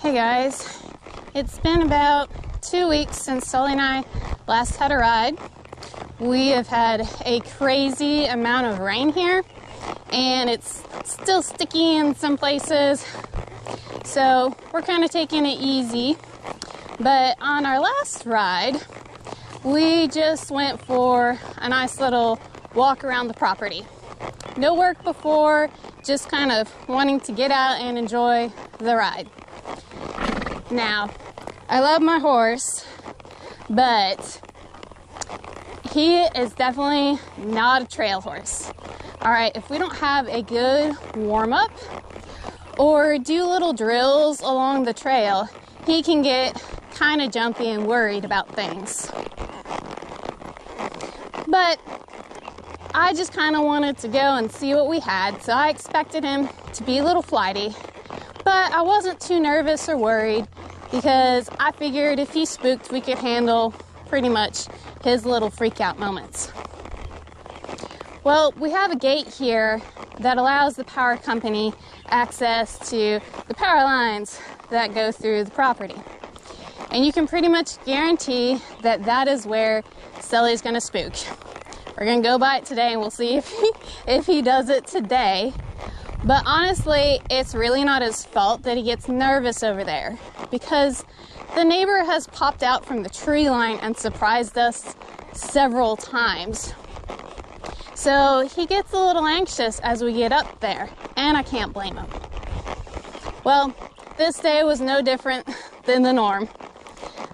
Hey guys, it's been about 2 weeks since Sully and I last had a ride. We have had a crazy amount of rain here, and it's still sticky in some places, so we're kind of taking it easy. But on our last ride, we just went for a nice little walk around the property. No work before, just kind of wanting to get out and enjoy the ride. Now, I love my horse, but he is definitely not a trail horse. All right, if we don't have a good warm-up or do little drills along the trail, he can get kind of jumpy and worried about things. But I just kind of wanted to go and see what we had, so I expected him to be a little flighty, but I wasn't too nervous or worried because I figured if he spooked, we could handle pretty much his little freak out moments. Well, we have a gate here that allows the power company access to the power lines that go through the property. And you can pretty much guarantee that that is where Sully's gonna spook. We're gonna go by it today and we'll see if he does it today. But honestly, it's really not his fault that he gets nervous over there, because the neighbor has popped out from the tree line and surprised us several times. So he gets a little anxious as we get up there, and I can't blame him. Well, this day was no different than the norm.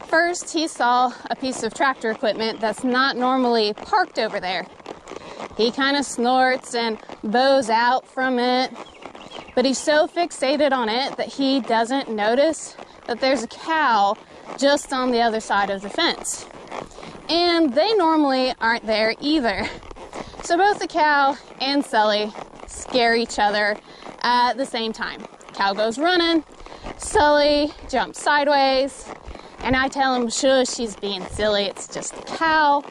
First, he saw a piece of tractor equipment that's not normally parked over there. He kind of snorts and bows out from it, but he's so fixated on it that he doesn't notice that there's a cow just on the other side of the fence. And they normally aren't there either. So both the cow and Sully scare each other at the same time. Cow goes running, Sully jumps sideways, and I tell him, shush, she's being silly, it's just a cow.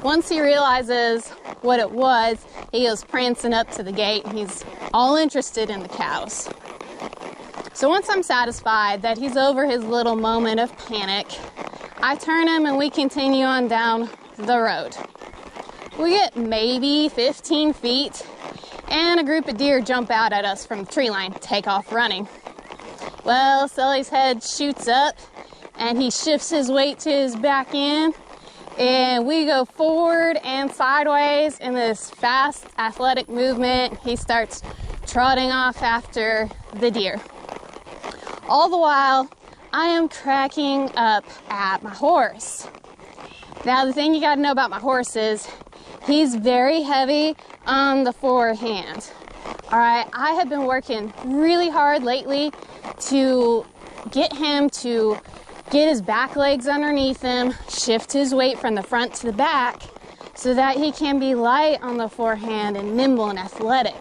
Once he realizes what it was, he goes prancing up to the gate and he's all interested in the cows. So once I'm satisfied that he's over his little moment of panic, I turn him and we continue on down the road. We get maybe 15 feet and a group of deer jump out at us from the tree line, take off running. Well, Sully's head shoots up and he shifts his weight to his back end, and we go forward and sideways in this fast athletic movement. He starts trotting off after the deer. All the while, I am cracking up at my horse. Now, the thing you gotta know about my horse is he's very heavy on the forehand. All right, I have been working really hard lately to get him to get his back legs underneath him, shift his weight from the front to the back so that he can be light on the forehand and nimble and athletic.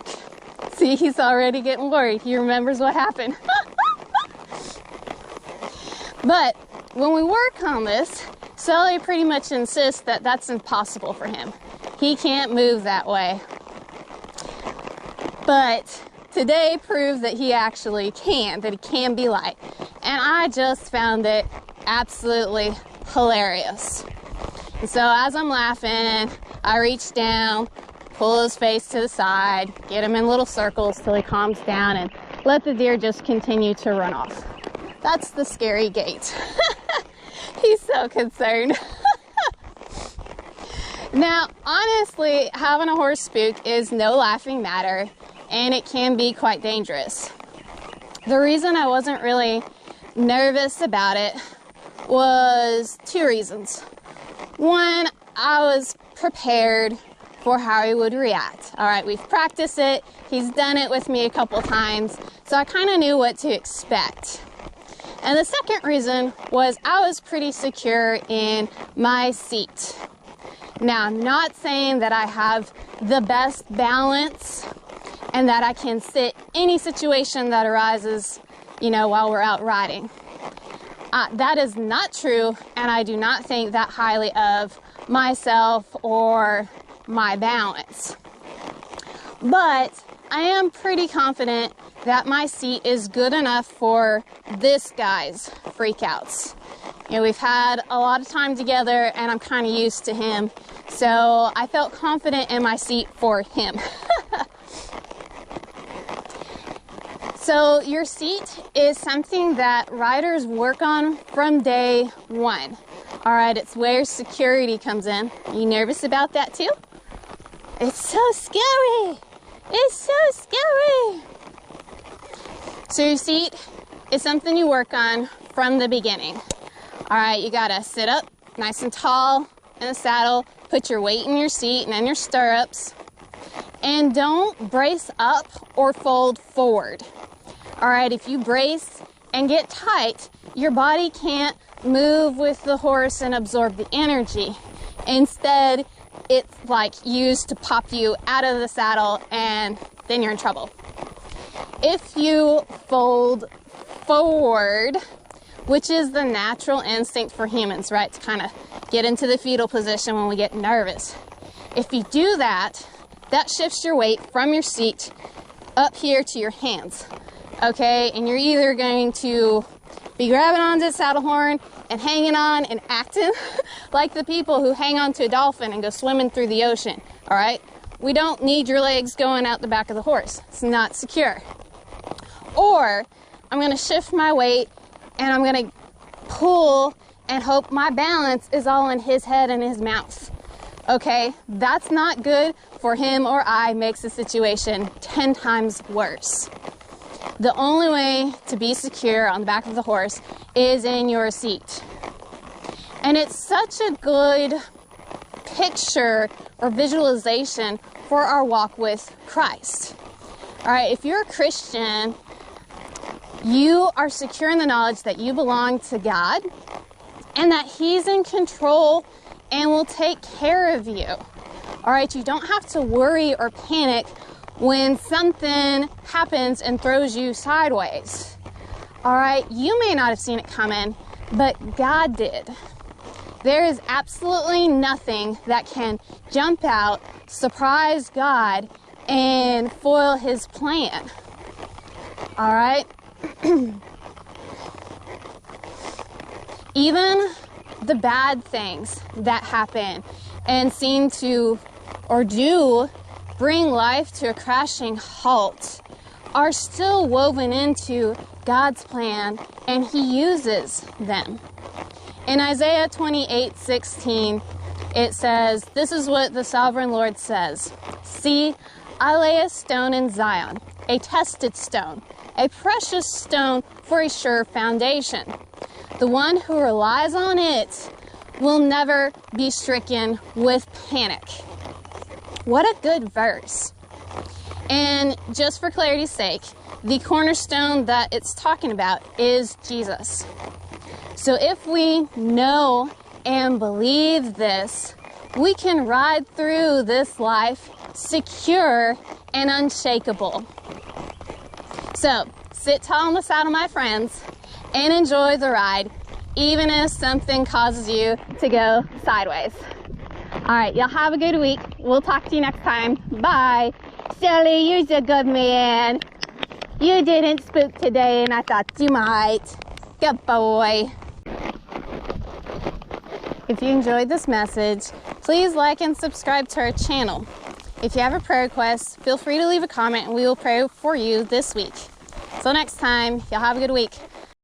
See, he's already getting worried. He remembers what happened. But when we work on this, Sully pretty much insists that that's impossible for him. He can't move that way. But today proved that he actually can, that he can be light. And I just found it absolutely hilarious. And so as I'm laughing, I reach down, pull his face to the side, get him in little circles till he calms down, and let the deer just continue to run off. That's the scary gait. He's so concerned. Now, honestly, having a horse spook is no laughing matter, and it can be quite dangerous. The reason I wasn't really nervous about it was two reasons. One, I was prepared for how he would react. All right, we've practiced it. He's done it with me a couple times, so I kind of knew what to expect. And the second reason was I was pretty secure in my seat. Now, I'm not saying that I have the best balance and that I can sit any situation that arises, while we're out riding. That is not true, and I do not think that highly of myself or my balance. But I am pretty confident that my seat is good enough for this guy's freakouts. You know, we've had a lot of time together and I'm kind of used to him, so I felt confident in my seat for him. So your seat is something that riders work on from day one. All right, it's where security comes in. Are you nervous about that too? It's so scary. It's so scary. So your seat is something you work on from the beginning. All right, you gotta sit up nice and tall in the saddle, put your weight in your seat and in your stirrups, and don't brace up or fold forward. All right, if you brace and get tight, your body can't move with the horse and absorb the energy. Instead, it's like used to pop you out of the saddle and then you're in trouble. If you fold forward, which is the natural instinct for humans, right? To kind of get into the fetal position when we get nervous. If you do that, that shifts your weight from your seat up here to your hands. Okay, and you're either going to be grabbing onto the saddle horn and hanging on and acting like the people who hang on to a dolphin and go swimming through the ocean, all right? We don't need your legs going out the back of the horse. It's not secure. Or I'm gonna shift my weight and I'm gonna pull and hope my balance is all in his head and his mouth. Okay, that's not good for him or I, makes the situation 10 times worse. The only way to be secure on the back of the horse is in your seat. And it's such a good picture or visualization for our walk with Christ. All right, if you're a Christian, you are secure in the knowledge that you belong to God and that He's in control and will take care of you. All right, you don't have to worry or panic when something happens and throws you sideways. All right, you may not have seen it coming, but God did. There is absolutely nothing that can jump out, surprise God, and foil His plan. All right? Even the bad things that happen and seem to or do bring life to a crashing halt are still woven into God's plan, and He uses them. In Isaiah 28:16, it says, "This is what the sovereign Lord says. See, I lay a stone in Zion, a tested stone, a precious stone for a sure foundation. The one who relies on it will never be stricken with panic." What a good verse. And just for clarity's sake, the cornerstone that it's talking about is Jesus. So if we know and believe this, we can ride through this life secure and unshakable. So sit tall in the saddle, my friends, and enjoy the ride, even if something causes you to go sideways. All right, y'all have a good week. We'll talk to you next time. Bye. Sully, you're a good man. You didn't spook today, and I thought you might. Good boy. If you enjoyed this message, please like and subscribe to our channel. If you have a prayer request, feel free to leave a comment and we will pray for you this week. Till next time, y'all have a good week.